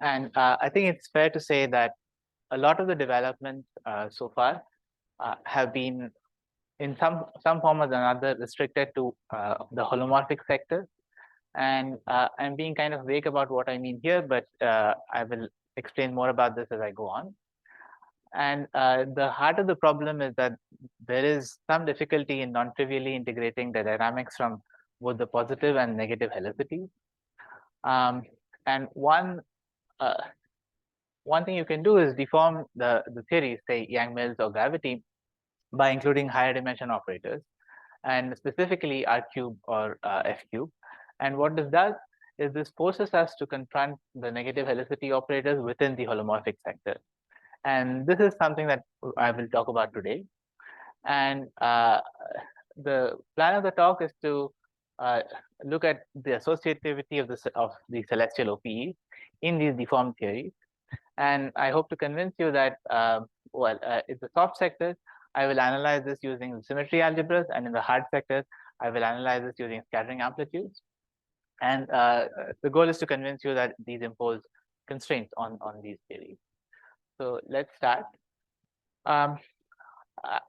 And I think it's fair to say that a lot of the developments so far have been in some form or another restricted to the holomorphic sector. And I'm being kind of vague about what I mean here, but I will explain more about this as I go on. And the heart of the problem is that there is some difficulty in non-trivially integrating the dynamics from both the positive and negative helicity. And one thing you can do is deform the theories, say Yang-Mills or gravity, by including higher dimension operators, and specifically R cube or F cube. And what this does is this forces us to confront the negative helicity operators within the holomorphic sector. And this is something that I will talk about today. And the plan of the talk is to look at the associativity of the celestial OPE in these deformed theories. And I hope to convince you that, in the soft sectors, I will analyze this using symmetry algebras, and in the hard sectors, I will analyze this using scattering amplitudes. And the goal is to convince you that these impose constraints on these theories. So let's start. I'm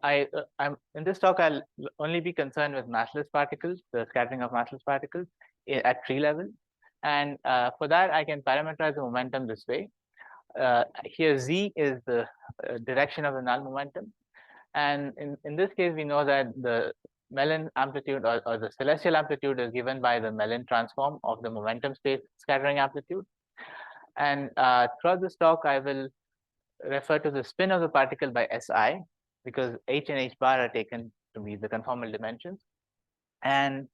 in this talk, I'll only be concerned with massless particles, the scattering of massless particles at tree level. And for that, I can parameterize the momentum this way. Here Z is the direction of the null momentum. And in this case, we know that the Mellin amplitude or the celestial amplitude is given by the Mellin transform of the momentum space scattering amplitude. And throughout this talk, I will refer to the spin of the particle by SI, because H and H bar are taken to be the conformal dimensions. And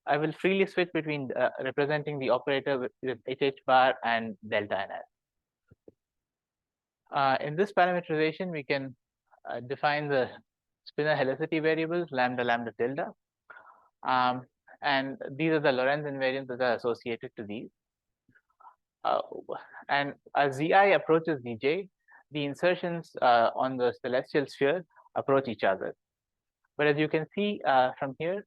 I will freely switch between representing the operator with HH bar and delta NS. In this parameterization, we can define the spinor helicity variables, lambda, lambda tilde. And these are the Lorentz invariants that are associated to these. And as Zi approaches Dj, the insertions on the celestial sphere approach each other. But as you can see from here,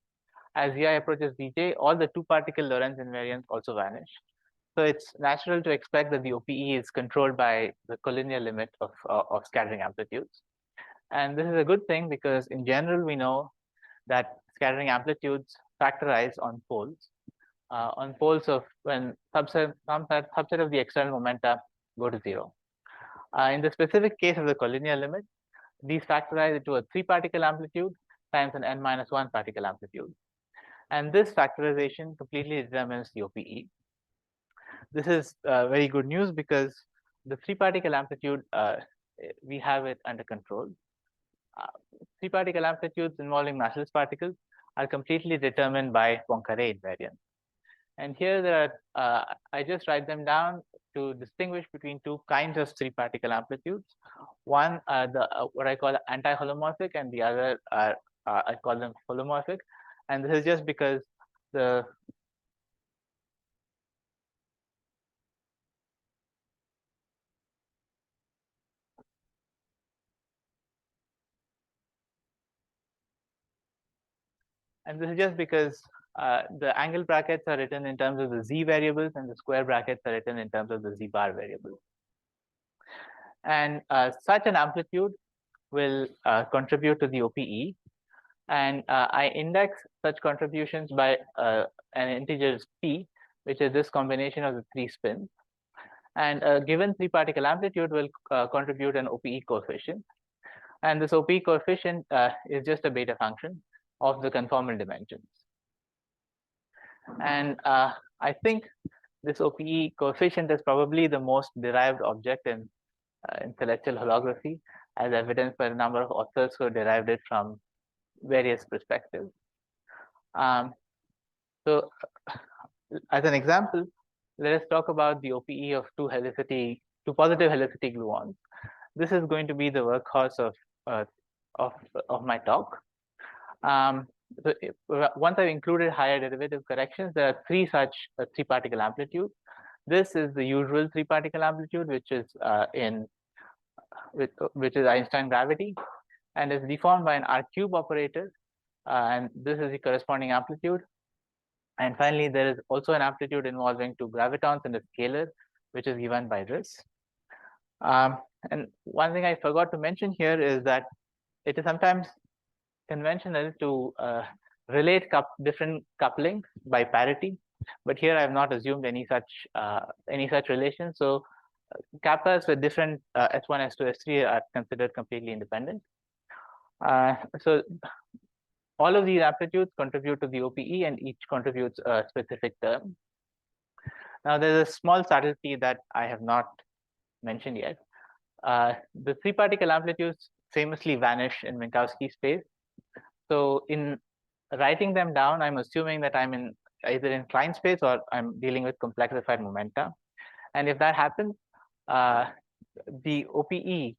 as Zi approaches Dj, all the two-particle Lorentz invariants also vanish. So it's natural to expect that the OPE is controlled by the collinear limit of scattering amplitudes. And this is a good thing, because in general, we know that scattering amplitudes factorize on poles of when some subset of the external momenta go to 0. In the specific case of the collinear limit, these factorize into a 3-particle amplitude times an n-1 particle amplitude. And this factorization completely determines the OPE. This is very good news, because the 3-particle amplitude, we have it under control. 3-particle amplitudes involving massless particles are completely determined by Poincare invariance. And here there are, I just write them down to distinguish between two kinds of 3-particle amplitudes. One, what I call anti-holomorphic, and the other I call them holomorphic. And this is just because the angle brackets are written in terms of the Z variables, and the square brackets are written in terms of the Z bar variables. And such an amplitude will contribute to the OPE. And I index such contributions by an integer p, which is this combination of the 3 spins. And a given 3-particle amplitude will contribute an OPE coefficient. And this OPE coefficient is just a beta function of the conformal dimensions. And I think this OPE coefficient is probably the most derived object in celestial holography, as evidenced by a number of authors who derived it from various perspectives. So as an example, let us talk about the OPE of two positive helicity gluons. This is going to be the workhorse of my talk. So once I've included higher derivative corrections, there are three such three-particle amplitudes. This is the usual three-particle amplitude, which is which is Einstein gravity, and is deformed by an R cube operator, and this is the corresponding amplitude. And finally, there is also an amplitude involving two gravitons and a scalar, which is given by this. And one thing I forgot to mention here is that it is sometimes conventional to relate different couplings by parity, but here I have not assumed any such relation. So kappas with different S1, S2, S3 are considered completely independent. So all of these amplitudes contribute to the OPE, and each contributes a specific term. Now, there's a small subtlety that I have not mentioned yet. The three-particle amplitudes famously vanish in Minkowski space. So in writing them down, I'm assuming that I'm in either in Klein space or I'm dealing with complexified momenta. And if that happens, the OPE,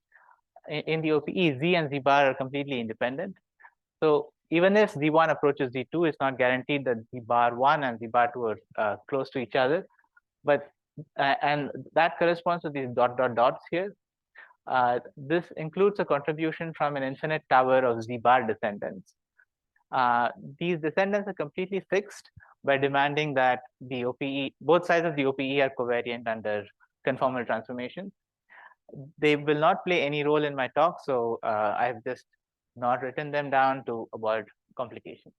in the OPE, Z and Z bar are completely independent. So even if Z1 approaches Z2, it's not guaranteed that Z bar 1 and Z bar 2 are close to each other. But and that corresponds to these dots here. This includes a contribution from an infinite tower of Z bar descendants. These descendants are completely fixed by demanding that the OPE, both sides of the OPE are covariant under conformal transformations. They will not play any role in my talk, so I've just not written them down to avoid complications.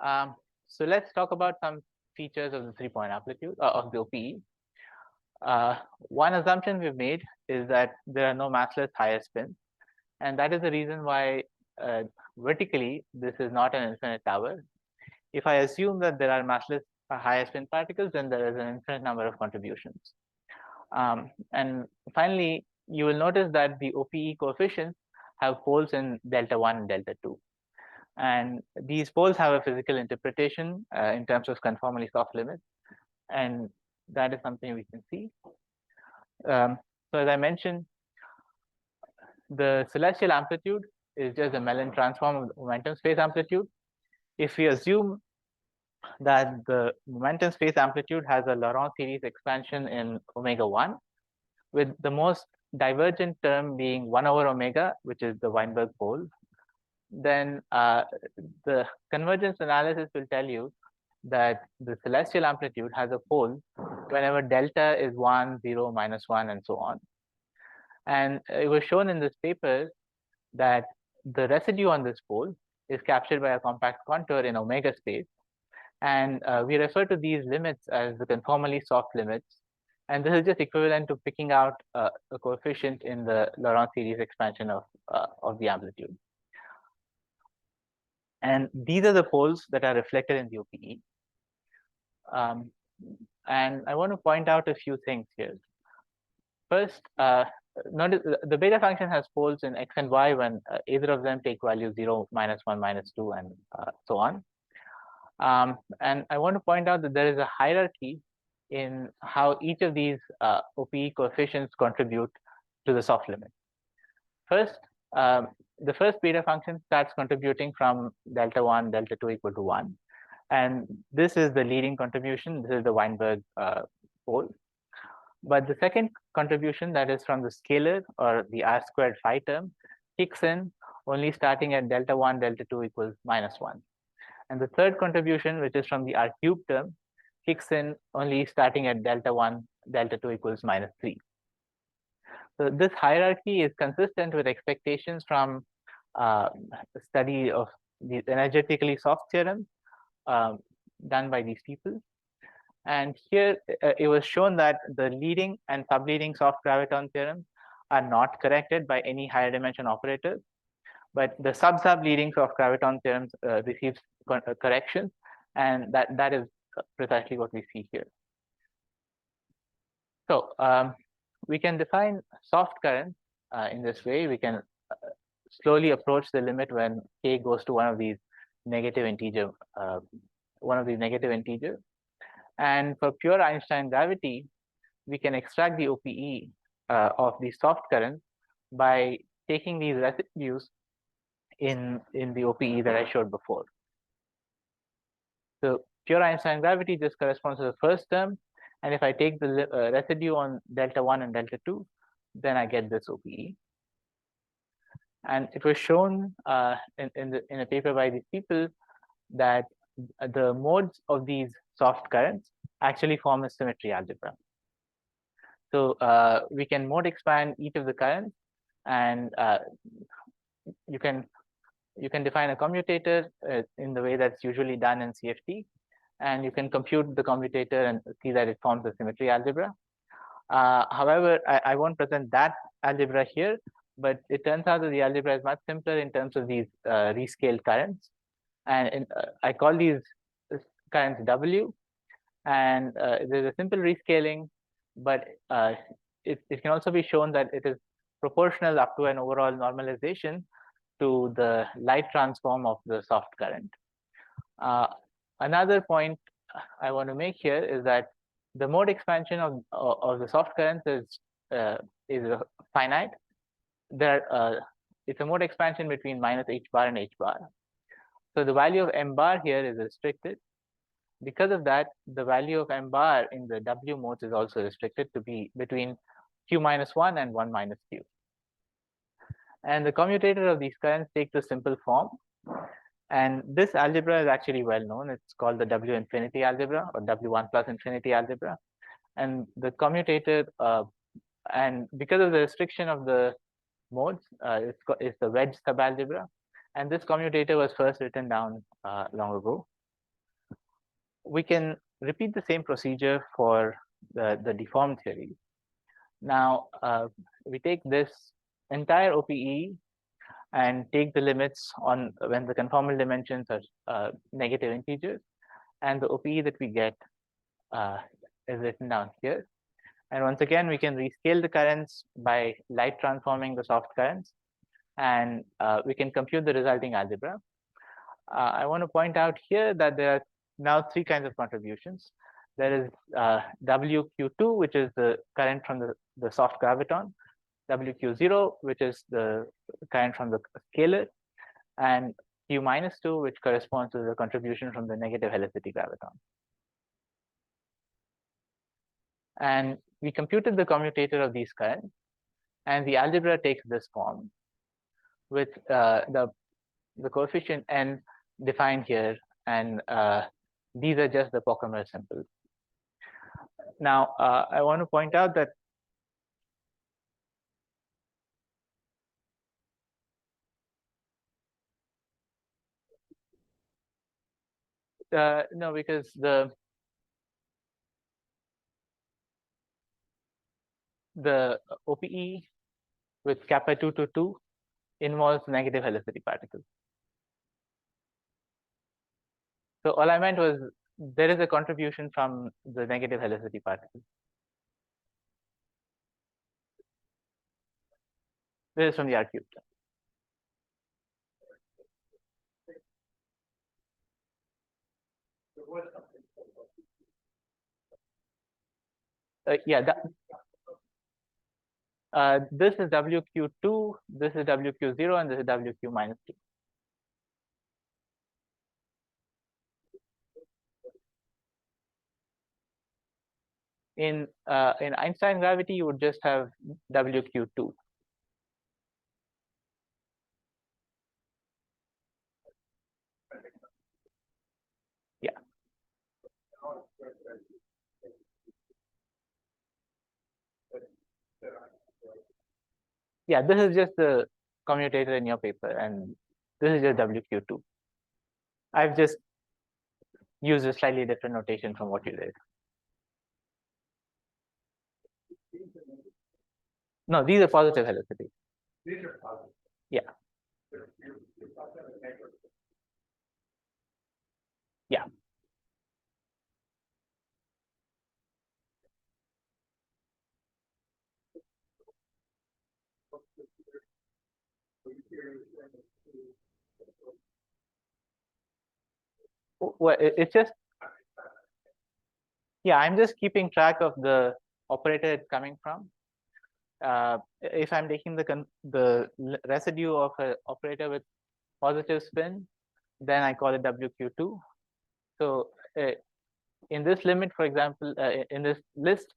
So let's talk about some features of the three-point amplitude of the OPE. One assumption we've made is that there are no massless higher spins, and that is the reason why vertically this is not an infinite tower. If I assume that there are massless higher spin particles, then there is an infinite number of contributions. And finally, you will notice that the OPE coefficients have poles in delta 1 and delta 2. And these poles have a physical interpretation in terms of conformally soft limits. And that is something we can see. So as I mentioned, the celestial amplitude is just a Mellin transform of the momentum space amplitude. If we assume that the momentum space amplitude has a Laurent series expansion in omega 1, with the most divergent term being 1 over omega, which is the Weinberg pole, then the convergence analysis will tell you that the celestial amplitude has a pole whenever delta is 1, 0, -1, and so on. And it was shown in this paper that the residue on this pole is captured by a compact contour in omega space. And we refer to these limits as the conformally soft limits. And this is just equivalent to picking out a coefficient in the Laurent series expansion of the amplitude. And these are the poles that are reflected in the OPE. And I want to point out a few things here. First, notice the beta function has poles in x and y when either of them take value 0, -1, -2, and so on. And I want to point out that there is a hierarchy in how each of these OPE coefficients contribute to the soft limit. First, the first beta function starts contributing from delta 1, delta 2 equal to 1. And this is the leading contribution. This is the Weinberg pole. But the second contribution, that is from the scalar or the R squared phi term, kicks in only starting at delta 1, delta 2 equals -1. And the third contribution, which is from the R cube term, kicks in only starting at delta 1, delta 2 equals -3. So this hierarchy is consistent with expectations from study of the energetically soft theorem done by these people. And here it was shown that the leading and subleading soft graviton theorems are not corrected by any higher dimension operators, but the sub-leading soft graviton theorems receives corrections, and that is precisely what we see here. So we can define soft currents in this way. We can slowly approach the limit when k goes to one of these negative integers. And for pure Einstein gravity, we can extract the OPE of these soft currents by taking these residues in the OPE that I showed before. So pure Einstein gravity just corresponds to the first term, and if I take the residue on delta 1 and delta 2, then I get this OPE. And it was shown in a paper by these people that the modes of these soft currents actually form a symmetry algebra. So we can mode expand each of the currents, and you can define a commutator in the way that's usually done in CFT, and you can compute the commutator and see that it forms a symmetry algebra. However, I won't present that algebra here, but it turns out that the algebra is much simpler in terms of these rescaled currents. And I call these currents W, and there's a simple rescaling, but it can also be shown that it is proportional up to an overall normalization to the light transform of the soft current. Another point I want to make here is that the mode expansion of the soft currents is finite. It's a mode expansion between minus h bar and h bar. So the value of m bar here is restricted. Because of that, the value of m bar in the W modes is also restricted to be between q minus 1 and 1 minus q. And the commutator of these currents takes the simple form. And this algebra is actually well known. It's called the W infinity algebra or W1 plus infinity algebra. And the commutator, and because of the restriction of the modes, it's the wedge subalgebra. And this commutator was first written down long ago. We can repeat the same procedure for the deformed theory. Now, we take this entire OPE and take the limits on when the conformal dimensions are negative integers, and the OPE that we get is written down here. And once again, we can rescale the currents by light transforming the soft currents, and we can compute the resulting algebra. I want to point out here that there are now three kinds of contributions. There is WQ2, which is the current from the soft graviton, WQ0, which is the current from the scalar, and Q minus 2, which corresponds to the contribution from the negative helicity graviton. And we computed the commutator of these currents, and the algebra takes this form with the coefficient n defined here, and these are just the Pockemer simples. Now, I want to point out that no, because the OPE with kappa 2 to 2 involves negative helicity particles. So all I meant was there is a contribution from the negative helicity particles. This is from the R cubed. Yeah, this is WQ2, this is WQ0, and this is WQ minus 2. In Einstein gravity, you would just have WQ2. Yeah. Yeah, this is just the commutator in your paper, and this is just WQ2. I've just used a slightly different notation from what you did. No, these are positive helicity. These are positive. Yeah. Yeah. Well, it's just, yeah, I'm just keeping track of the operator it's coming from. If I'm taking the residue of an operator with positive spin, then I call it WQ2. So in this limit, for example, in this list,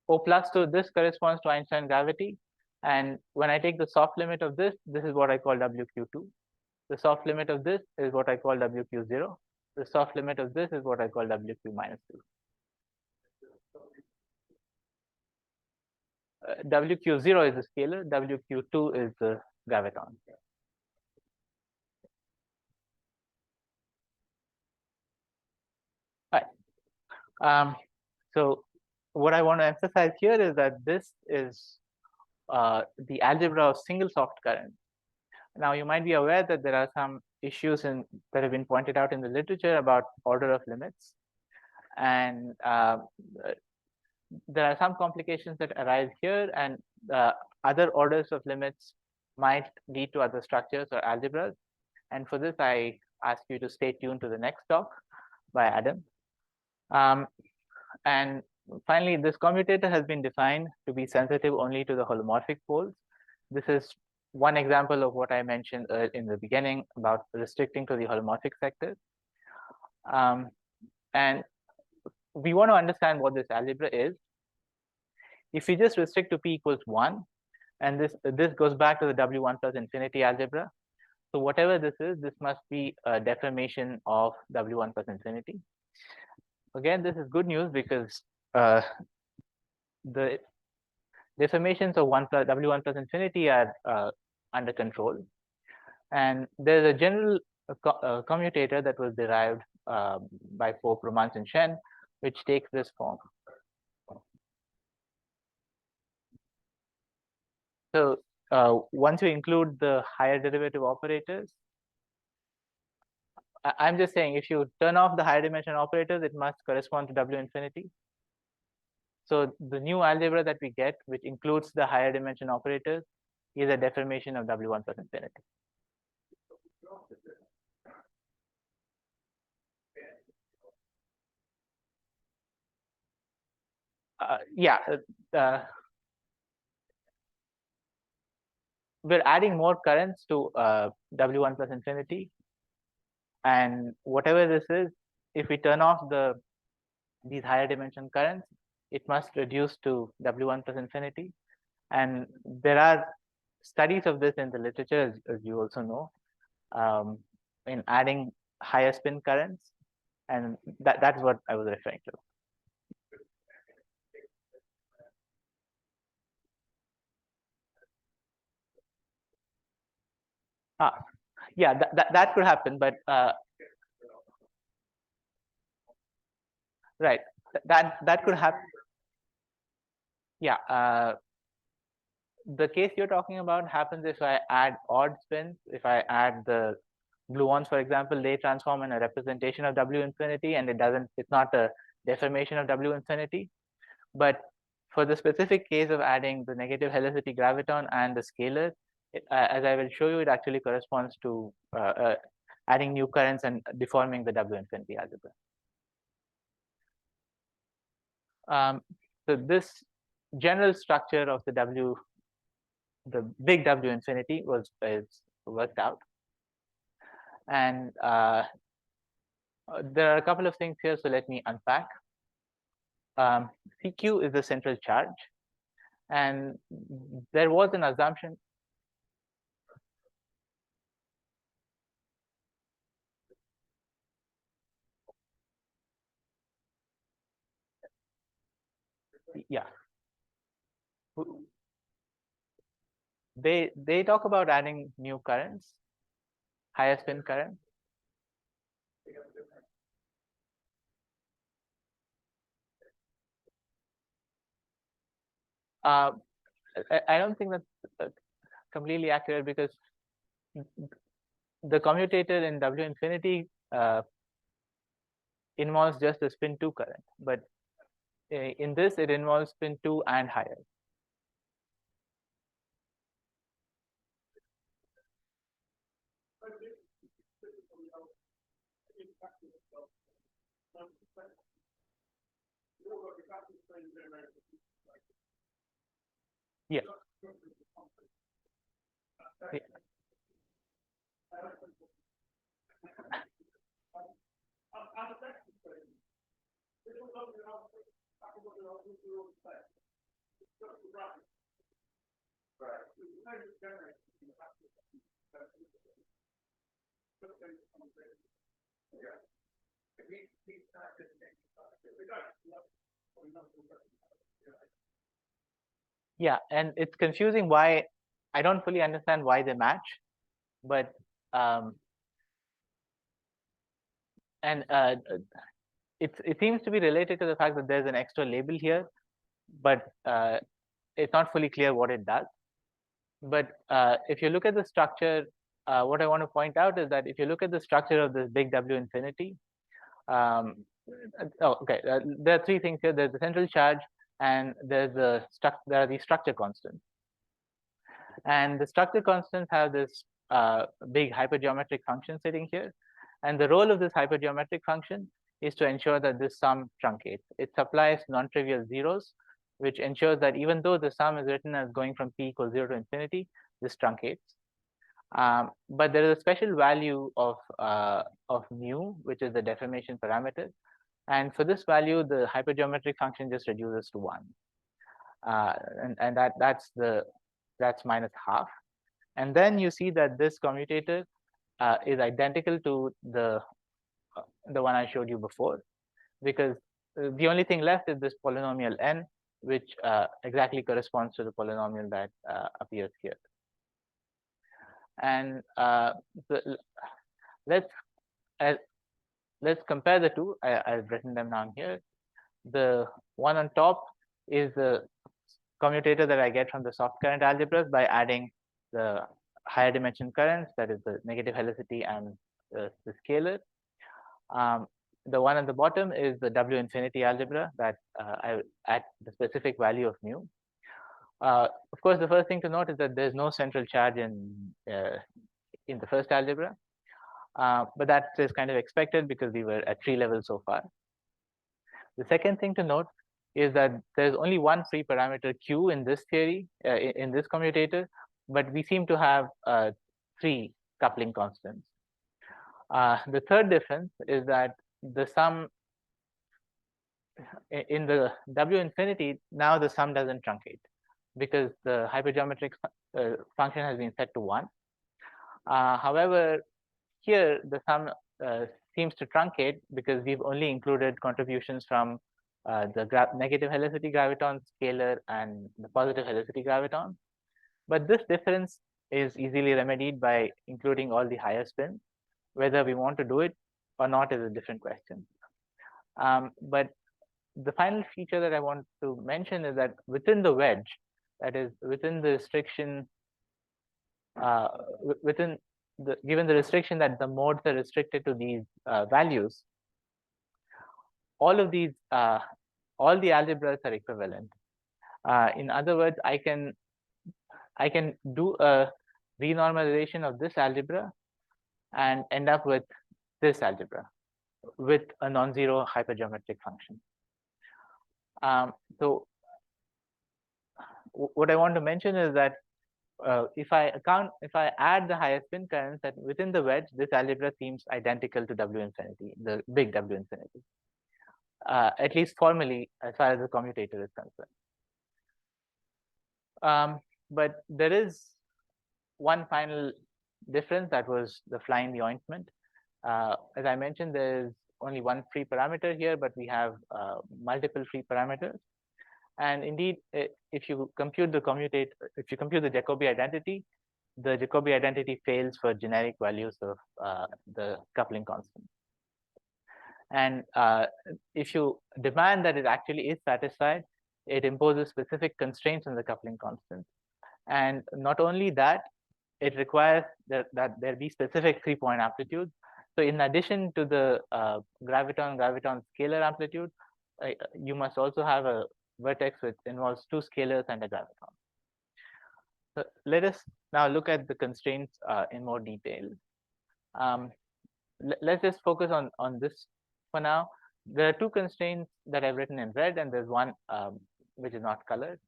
O plus to this corresponds to Einstein gravity. And when I take the soft limit of this is what I call WQ2. The soft limit of this is what I call WQ0. The soft limit of this is what I call WQ minus 2. WQ0 is the scalar, WQ2 is the graviton. All right. So what I want to emphasize here is that this is the algebra of single soft current. Now, you might be aware that there are some issues that have been pointed out in the literature about order of limits. And there are some complications that arise here, and other orders of limits might lead to other structures or algebras. And for this, I ask you to stay tuned to the next talk by Adam. And finally, this commutator has been defined to be sensitive only to the holomorphic poles. This is one example of what I mentioned in the beginning about restricting to the holomorphic sector. And we want to understand what this algebra is. If we just restrict to p equals 1, and this goes back to the W1 plus infinity algebra. So whatever this is, this must be a deformation of W1 plus infinity. Again, this is good news because the deformations of W1 plus infinity are under control. And there's a general commutator that was derived by Pope, Romance, and Shen, which takes this form. So once you include the higher derivative operators, I'm just saying if you turn off the higher dimension operators, it must correspond to W infinity. So the new algebra that we get, which includes the higher dimension operators, is a deformation of W1 plus infinity. We're adding more currents to W1 plus infinity. And whatever this is, if we turn off these higher dimension currents, it must reduce to W1 plus infinity. And there are studies of this in the literature, as you also know, in adding higher spin currents. And that's what I was referring to. Yeah, that could happen, but right, that could happen. Yeah, the case you're talking about happens if I add odd spins. If I add the gluons, for example, they transform in a representation of W infinity, and it's not a deformation of W infinity. But for the specific case of adding the negative helicity graviton and the scalar, as I will show you, it actually corresponds to adding new currents and deforming the W infinity algebra. So this general structure of the big W infinity is worked out. And there are a couple of things here, so let me unpack. CQ is the central charge. And there was an assumption. Yeah. They talk about adding new currents, higher spin currents. I don't think that's completely accurate, because the commutator in W infinity involves just the spin 2 current, but in this it involves spin 2 and higher. Yeah. Yeah, and it's confusing why I don't fully understand why they match, but um, and it seems to be related to the fact that there's an extra label here, but it's not fully clear what it does. But if you look at the structure, what I want to point out is that if you look at the structure of this big W infinity, um, okay, there are three things here. There's the central charge, and there are these structure constants. And the structure constants have this big hypergeometric function sitting here. And the role of this hypergeometric function is to ensure that this sum truncates. It supplies non-trivial zeros, which ensures that even though the sum is written as going from p equals 0 to infinity, this truncates. But there is a special value of mu, which is the deformation parameter. And for this value, the hypergeometric function just reduces to 1. And that's minus half. And then you see that this commutator is identical to the one I showed you before, because the only thing left is this polynomial n, which exactly corresponds to the polynomial that appears here. And let's compare the two. I've written them down here. The one on top is the commutator that I get from the soft current algebras by adding the higher dimension currents, that is the negative helicity and the scalar. The one at the bottom is the W infinity algebra that at the specific value of mu. Of course, the first thing to note is that there's no central charge in the first algebra, but that is kind of expected because we were at tree level so far. The second thing to note is that there's only one free parameter q in this theory, in this commutator, but we seem to have 3 coupling constants. The third difference is that the sum in the W infinity, now the sum doesn't truncate because the hypergeometric function has been set to 1. However, here the sum seems to truncate because we've only included contributions from the negative helicity graviton, scalar, and the positive helicity graviton. But this difference is easily remedied by including all the higher spins. Whether we want to do it or not is a different question. But the final feature that I want to mention is that within the wedge, that is within the restriction, given the restriction that the modes are restricted to these values, all of these, all the algebras are equivalent. In other words, I can do a renormalization of this algebra and end up with this algebra with a non-zero hypergeometric function. So what I want to mention is that if I add the higher spin currents, that within the wedge, this algebra seems identical to W infinity, the big W infinity, at least formally, as far as the commutator is concerned. But there is one final difference that was the fly in the ointment. As I mentioned, there's only one free parameter here, but we have multiple free parameters. And indeed, if you compute the Jacobi identity, the Jacobi identity fails for generic values of the coupling constant. And if you demand that it actually is satisfied, it imposes specific constraints on the coupling constant. And not only that, it requires that there be specific 3-point amplitudes. So in addition to the graviton scalar amplitude, you must also have a vertex which involves 2 scalars and a graviton. So let us now look at the constraints in more detail. Let's just focus on this for now. There are 2 constraints that I've written in red, and there's one which is not colored.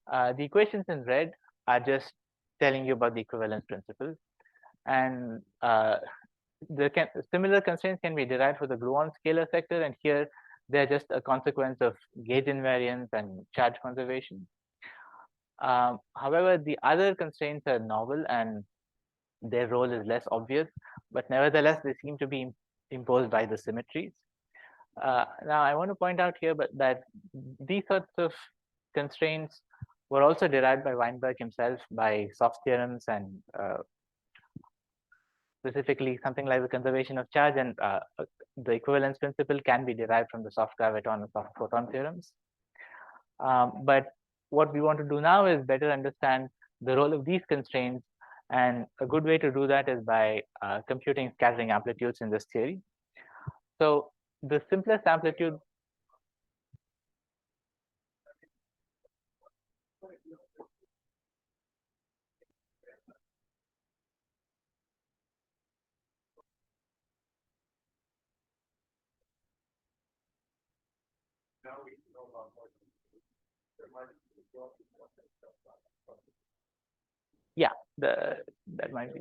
The equations in red are just telling you about the equivalence principle. and similar constraints can be derived for the gluon scalar sector, and here they're just a consequence of gauge invariance and charge conservation. However, the other constraints are novel and their role is less obvious, but nevertheless, they seem to be imposed by the symmetries. Now, I want to point out here that these sorts of constraints were also derived by Weinberg himself by soft theorems, and specifically something like the conservation of charge, and the equivalence principle can be derived from the soft graviton and soft photon theorems. But what we want to do now is better understand the role of these constraints, and a good way to do that is by computing scattering amplitudes in this theory. So the simplest amplitude. Yeah, that might be.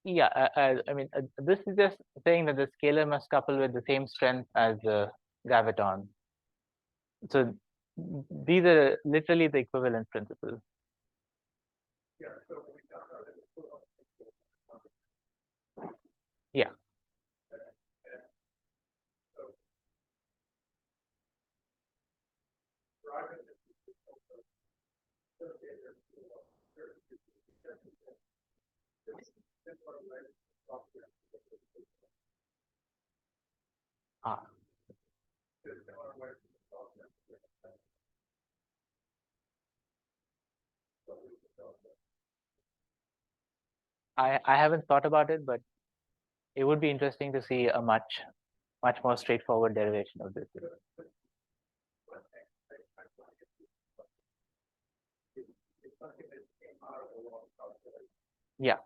Yeah, I mean, this is just saying that the scalar must couple with the same strength as the graviton. So these are literally the equivalence principles. Yeah. Ah. I haven't thought about it, but it would be interesting to see a much more straightforward derivation of this. Yeah.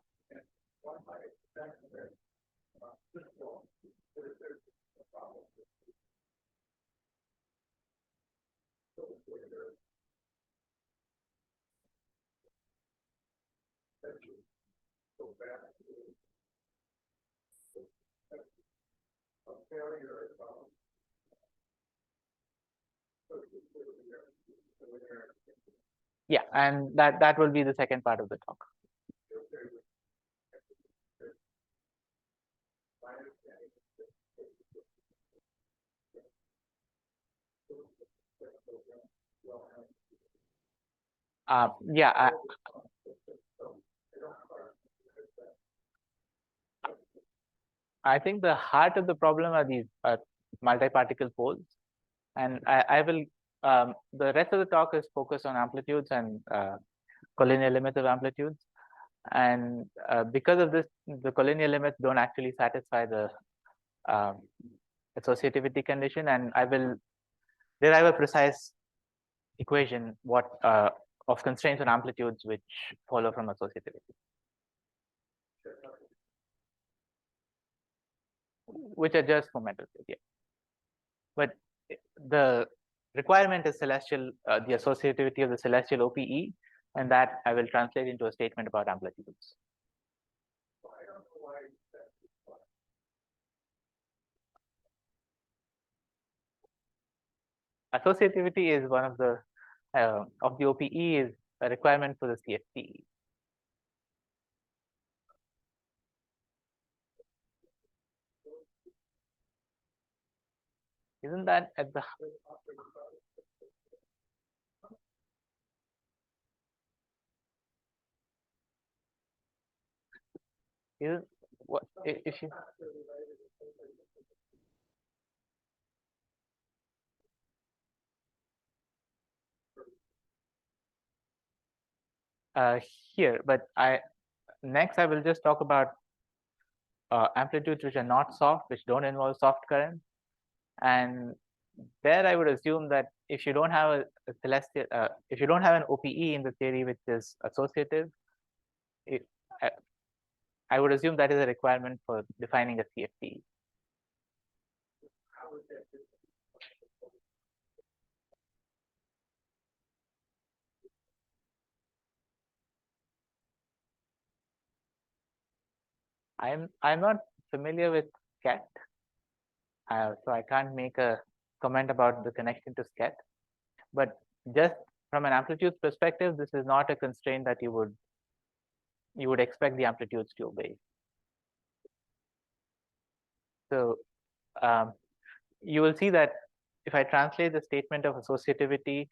Yeah, and that will be the second part of the talk. Yeah, I think the heart of the problem are these multi-particle poles, and I will the rest of the talk is focused on amplitudes and collinear limits of amplitudes, and because of this, the collinear limits don't actually satisfy the um, associativity condition, and I will derive a precise equation of constraints on amplitudes which follow from associativity, which are just for metal field. Yeah. But the requirement is celestial, the associativity of the celestial OPE, and that I will translate into a statement about amplitudes. Associativity is one of the OPE is a requirement for the CFP. Isn't that at the isn't what if you here, but next I will just talk about amplitudes which are not soft, which don't involve soft currents, and there I would assume that if you don't have a celestial, if you don't have an OPE in the theory which is associative, it, I, I would assume that is a requirement for defining a CFT. I'm not familiar with SCET, so I can't make a comment about the connection to SCET. But just from an amplitudes perspective, this is not a constraint that you would expect the amplitudes to obey. So you will see that if I translate the statement of associativity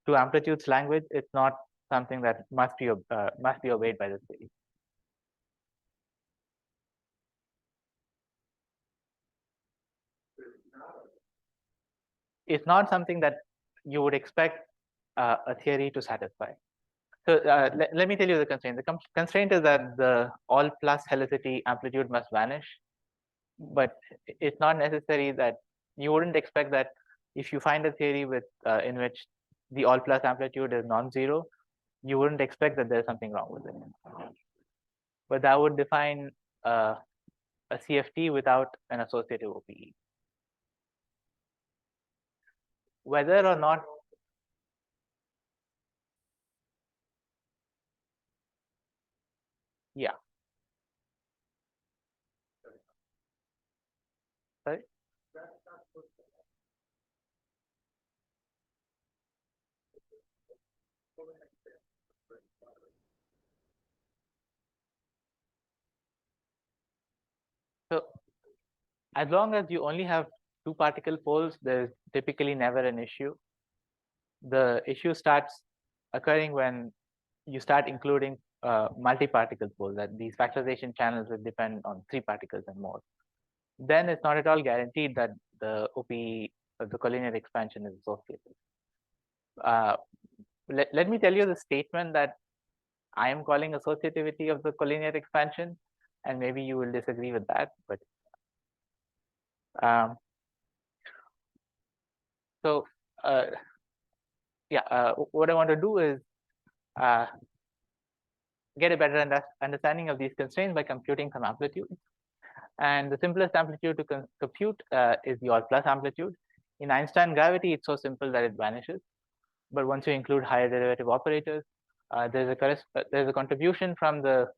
to amplitudes language, it's not something that must be obeyed by the theory. It's not something that you would expect a theory to satisfy. So let me tell you the constraint. The constraint is that the all plus helicity amplitude must vanish, but it's not necessary that you wouldn't expect that if you find a theory with in which the all plus amplitude is non-zero, you wouldn't expect that there's something wrong with it. But that would define a CFT without an associative OPE. Whether or not, yeah. Sorry? So as long as you only have two particle poles, there's typically never an issue. The issue starts occurring when you start including multi-particle poles, that these factorization channels will depend on 3 particles and more. Then it's not at all guaranteed that the OPE, the collinear expansion is associated. Let me tell you the statement that I am calling associativity of the collinear expansion, and maybe you will disagree with that, but so yeah, what I want to do is get a better understanding of these constraints by computing some amplitudes. And the simplest amplitude to compute is the all plus amplitude. In Einstein gravity, it's so simple that it vanishes. But once you include higher derivative operators, there's a contribution from the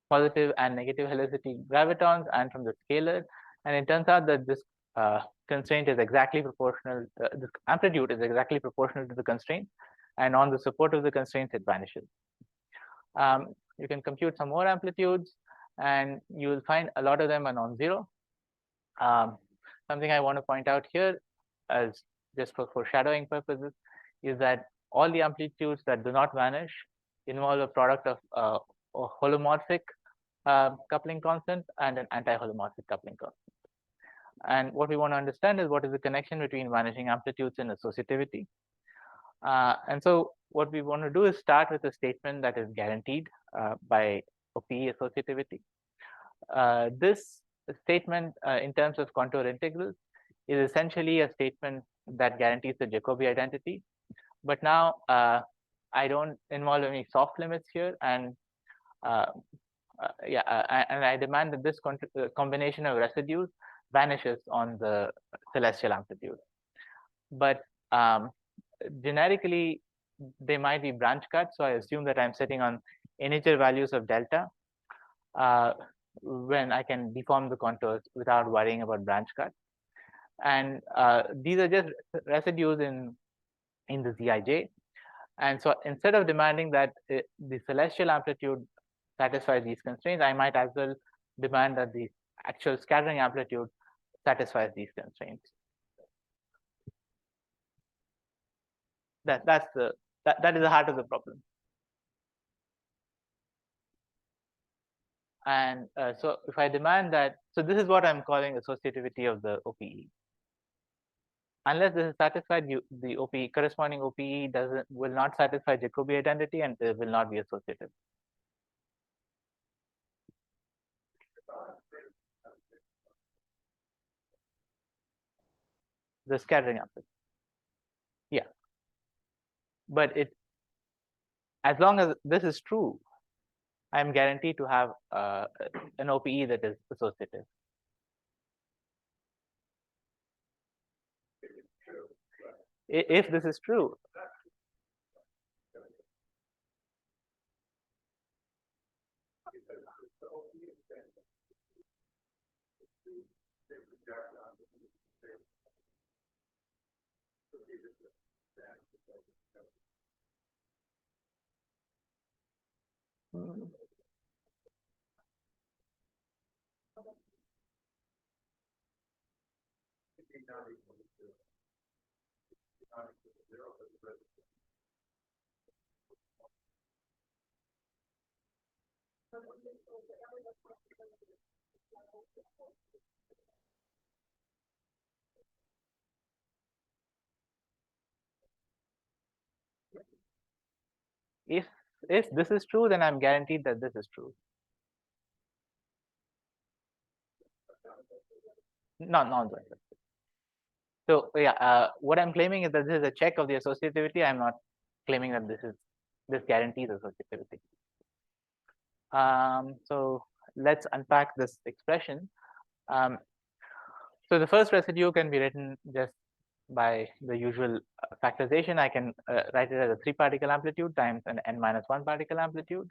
positive and negative helicity gravitons and from the scalar. And it turns out that this constraint is exactly proportional, this amplitude is exactly proportional to the constraint. And on the support of the constraints, it vanishes. You can compute some more amplitudes, and you will find a lot of them are non-zero. Something I want to point out here, as just for foreshadowing purposes, is that all the amplitudes that do not vanish involve a product of a holomorphic coupling constant and an anti-holomorphic coupling constant. And what we want to understand is what is the connection between vanishing amplitudes and associativity. And so what we want to do is start with a statement that is guaranteed by OPE associativity. This statement in terms of contour integrals is essentially a statement that guarantees the Jacobi identity. But now I don't involve any soft limits here, and and I demand that this combination of residues vanishes on the celestial amplitude. But generically, they might be branch cuts, so I assume that I'm setting on integer values of delta when I can deform the contours without worrying about branch cuts. And these are just residues in the Zij. And so instead of demanding that the celestial amplitude satisfies these constraints, I might as well demand that the actual scattering amplitude satisfies these constraints. That is the heart of the problem. And so if I demand that, so this is what I'm calling associativity of the OPE. Unless this is satisfied, the OPE corresponding OPE will not satisfy Jacobi identity, and it will not be associative. the scattering amplitude. Yeah, but as long as this is true, I'm guaranteed to have an OPE that is associative. If this is true, if this is true, then I'm guaranteed that this is true. Not that. So yeah, what I'm claiming is that this is a check of the associativity. I'm not claiming that this guarantees associativity. So let's unpack this expression. So the first residue can be written just by the usual factorization. I can write it as a 3-particle amplitude times an n-1 particle amplitude.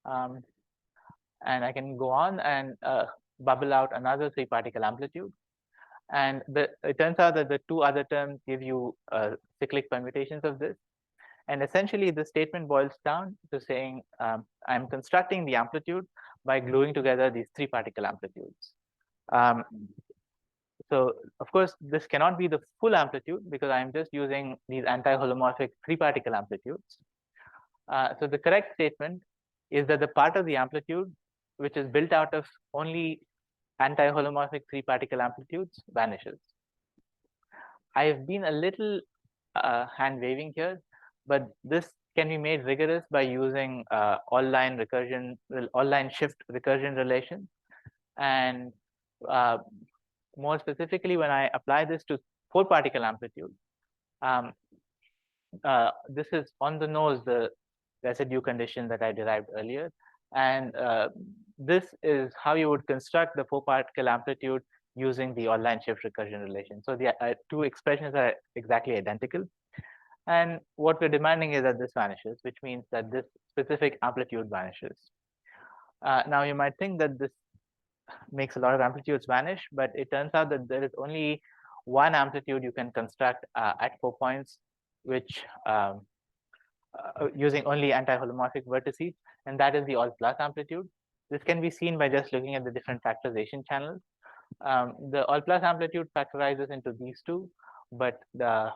And I can go on and bubble out another 3-particle amplitude. And it turns out that the 2 other terms give you cyclic permutations of this. And essentially, the statement boils down to saying I'm constructing the amplitude by gluing together these 3-particle amplitudes. So of course, this cannot be the full amplitude because I'm just using these anti-holomorphic 3-particle amplitudes. So the correct statement is that the part of the amplitude which is built out of only anti-holomorphic 3-particle amplitudes vanishes. I've been a little hand waving here, but this can be made rigorous by using all-line shift recursion relation. And more specifically, when I apply this to 4-particle amplitude, this is on the nose, the residue condition that I derived earlier. And this is how you would construct the 4-particle amplitude using the all-line shift recursion relation. So the 2 expressions are exactly identical. And what we're demanding is that this vanishes, which means that this specific amplitude vanishes. Now, you might think that this makes a lot of amplitudes vanish, but it turns out that there is only one amplitude you can construct at 4 points, which using only anti-holomorphic vertices, and that is the all plus amplitude. This can be seen by just looking at the different factorization channels. The all plus amplitude factorizes into these 2, but the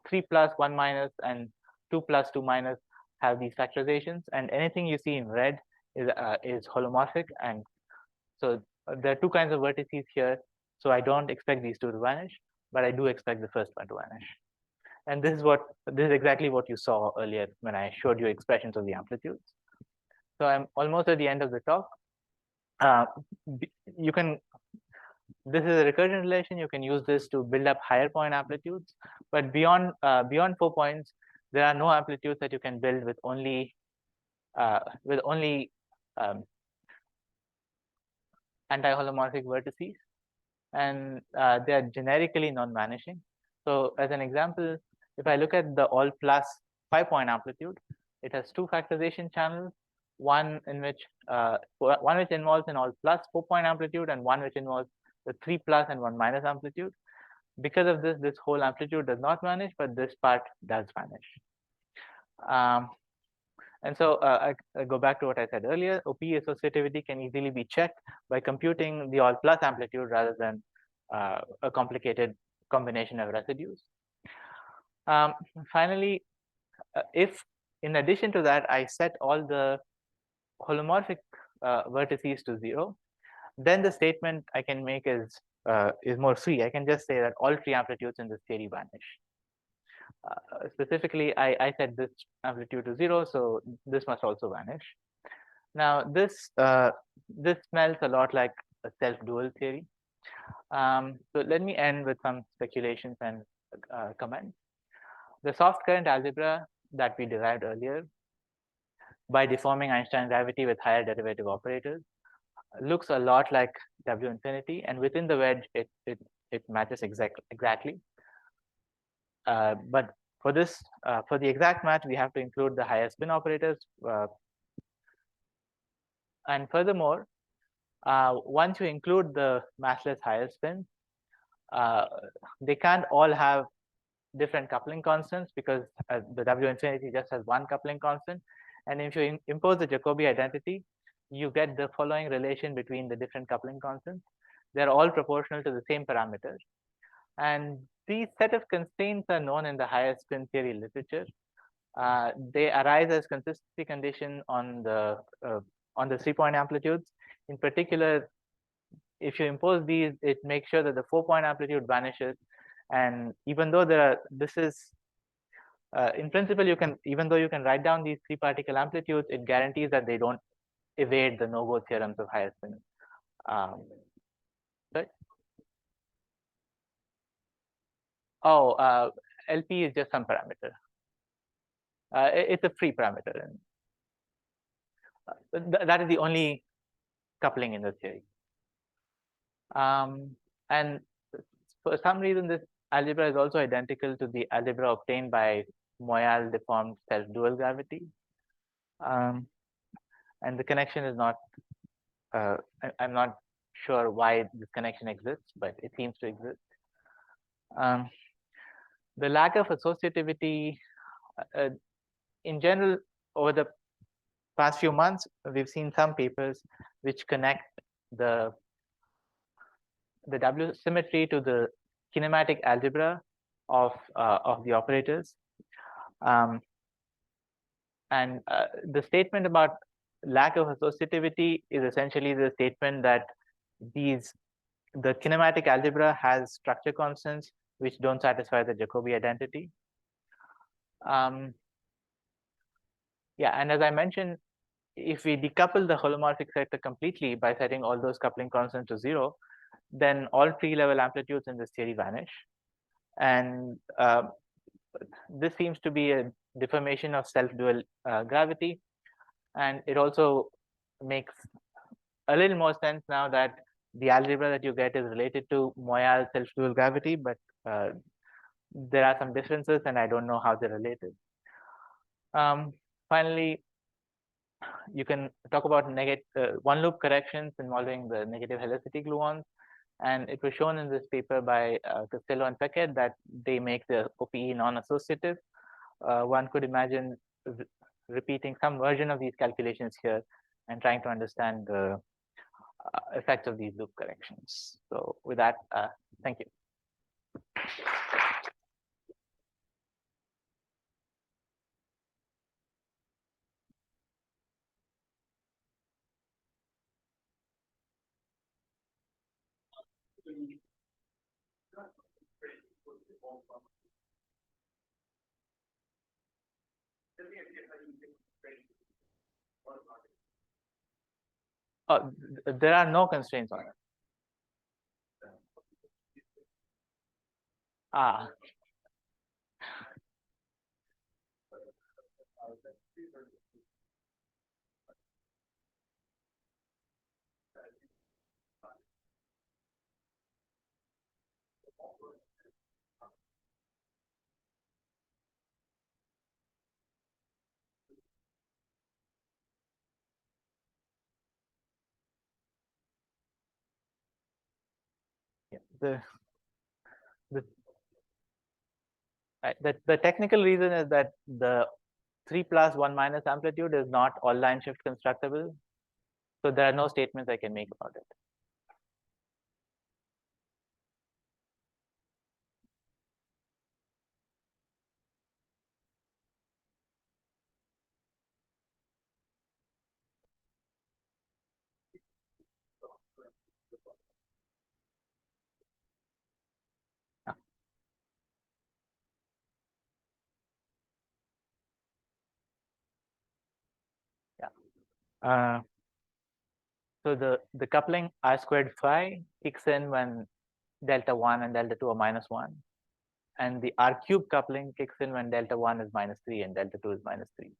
3 plus 1 minus and 2 plus 2 minus have these factorizations, and anything you see in red is holomorphic. And so there are 2 kinds of vertices here. So I don't expect these 2 to vanish, but I do expect the first one to vanish. And this is exactly what you saw earlier when I showed you expressions of the amplitudes. So I'm almost at the end of the talk. This is a recursion relation. You can use this to build up higher point amplitudes, but beyond 4 points, there are no amplitudes that you can build with only anti-holomorphic vertices, and they are generically non-vanishing. So as an example, if I look at the all plus 5-point amplitude, it has 2 factorization channels, one which involves an all plus 4-point amplitude and one which involves the 3 plus and 1 minus amplitude. Because of this, this whole amplitude does not vanish, but this part does vanish. And so I go back to what I said earlier. OP associativity can easily be checked by computing the all plus amplitude rather than a complicated combination of residues. Finally, if in addition to that, I set all the holomorphic vertices to 0, then the statement I can make is more free. I can just say that all 3 amplitudes in this theory vanish. Specifically, I set this amplitude to 0, so this must also vanish. Now, this smells a lot like a self-dual theory. So let me end with some speculations and comments. The soft current algebra that we derived earlier by deforming Einstein gravity with higher derivative operators looks a lot like W infinity, and within the wedge, it matches exactly. But for this, for the exact match, we have to include the higher spin operators. And furthermore, once you include the massless higher spin, uh, they can't all have different coupling constants because the W infinity just has one coupling constant. And if you impose the Jacobi identity, you get the following relation between the different coupling constants. They're all proportional to the same parameters. And these set of constraints are known in the higher spin theory literature. They arise as consistency condition on the 3-point amplitudes. In particular, if you impose these, it makes sure that the 4-point amplitude vanishes. And even though this is in principle, you can, even though you can write down these 3-particle amplitudes, it guarantees that they don't evade the no-go theorems of higher spin. Right? Oh, LP is just some parameter. It's a free parameter, and that is the only coupling in the theory. And for some reason, this algebra is also identical to the algebra obtained by Moyal deformed self-dual gravity. And the connection is not, I'm not sure why this connection exists, but it seems to exist. The lack of associativity, in general, over the past few months, we've seen some papers which connect the W symmetry to the kinematic algebra of the operators. And the statement about lack of associativity is essentially the statement that the kinematic algebra has structure constants which don't satisfy the Jacobi identity. Yeah, and as I mentioned, if we decouple the holomorphic sector completely by setting all those coupling constants to 0, then all tree-level amplitudes in this theory vanish. And this seems to be a deformation of self-dual gravity. And it also makes a little more sense now that the algebra that you get is related to Moyal self-dual gravity, but there are some differences, and I don't know how they're related. Finally, you can talk about one-loop corrections involving the negative helicity gluons. And it was shown in this paper by Costello and Peckett that they make the OPE non-associative. One could imagine repeating some version of these calculations here and trying to understand the effects of these loop corrections. So with that, thank you. There are no constraints on it. Yeah, the technical reason is that the 3 plus 1 minus amplitude is not all line shift constructible. So there are no statements I can make about it. Yeah. So the coupling R squared phi kicks in when delta 1 and delta 2 are -1. And the R cube coupling kicks in when delta 1 is -3 and delta 2 is -3.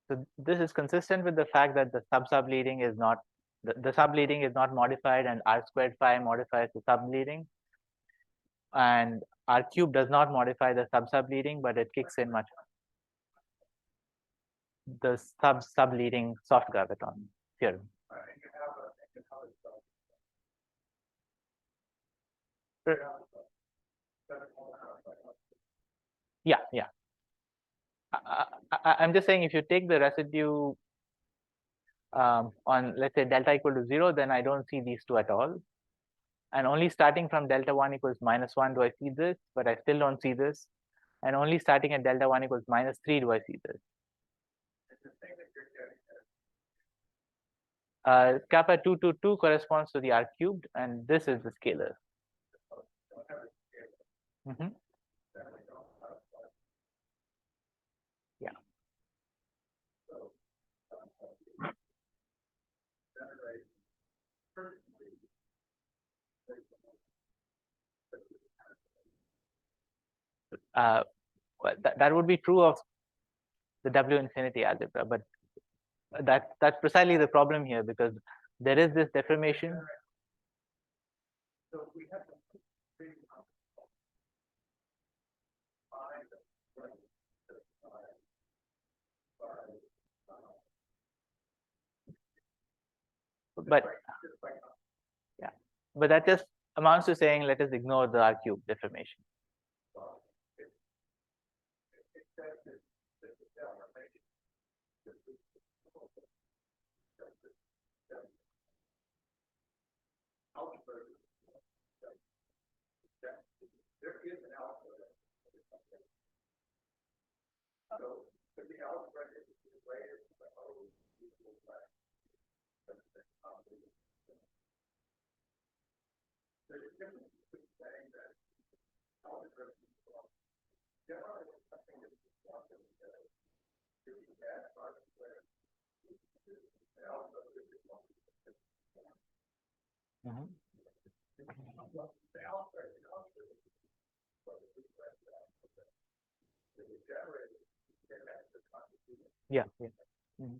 So this is consistent with the fact that the sub-subleading is not, the subleading is not modified, and R squared phi modifies the subleading. And R cube does not modify the sub-subleading, but it kicks in much the subleading soft graviton theorem. Yeah, yeah. I'm just saying, if you take the residue on, let's say, delta equal to 0, then I don't see these two at all. And only starting from delta 1 equals -1 do I see this, but I still don't see this. And only starting at delta 1 equals -3 do I see this. Kappa 222 corresponds to the R cubed, and this is the scalar. Mm-hmm. Yeah. That would be true of the W infinity algebra, but that's precisely the problem here, because there is this deformation. But yeah, but that just amounts to saying, let us ignore the R cube deformation. Mm-hmm. Yeah, yeah. Mm-hmm.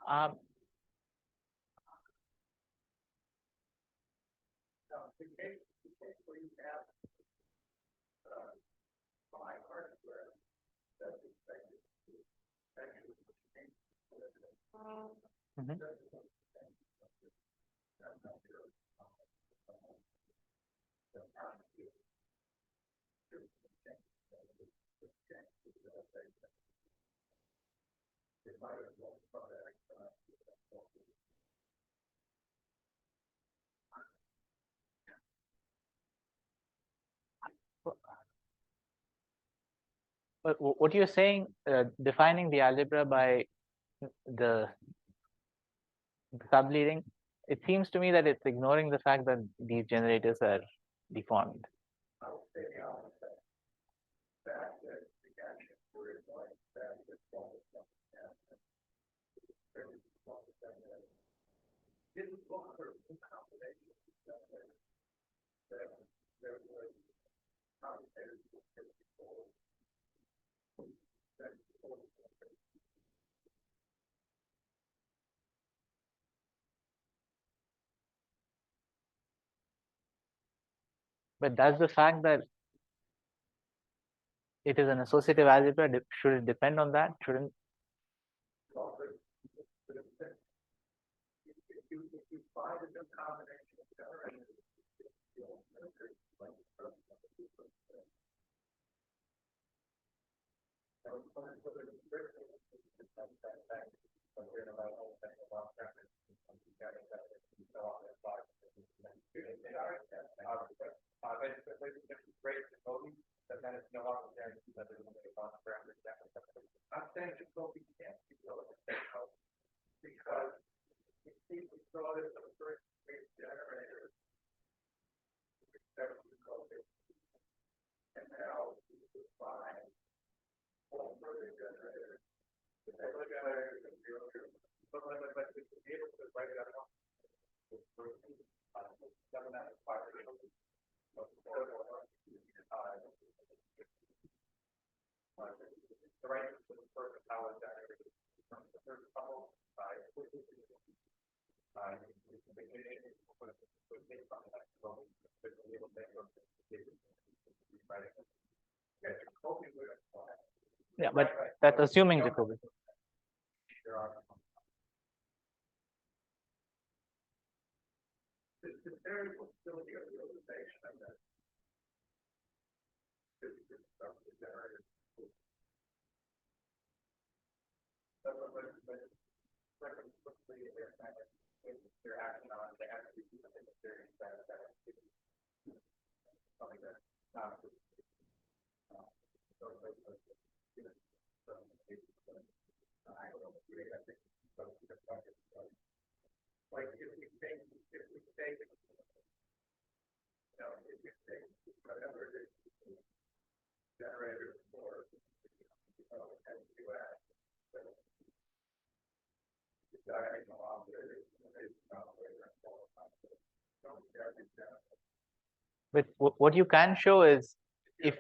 Um, mhm. But what you're saying, defining the algebra by the subleading, it seems to me that it's ignoring the fact that these generators are deformed. But does the fact that it is an associative algebra, should it depend on that? Shouldn't? Yeah, but that's assuming Jacobi. But what you can show is if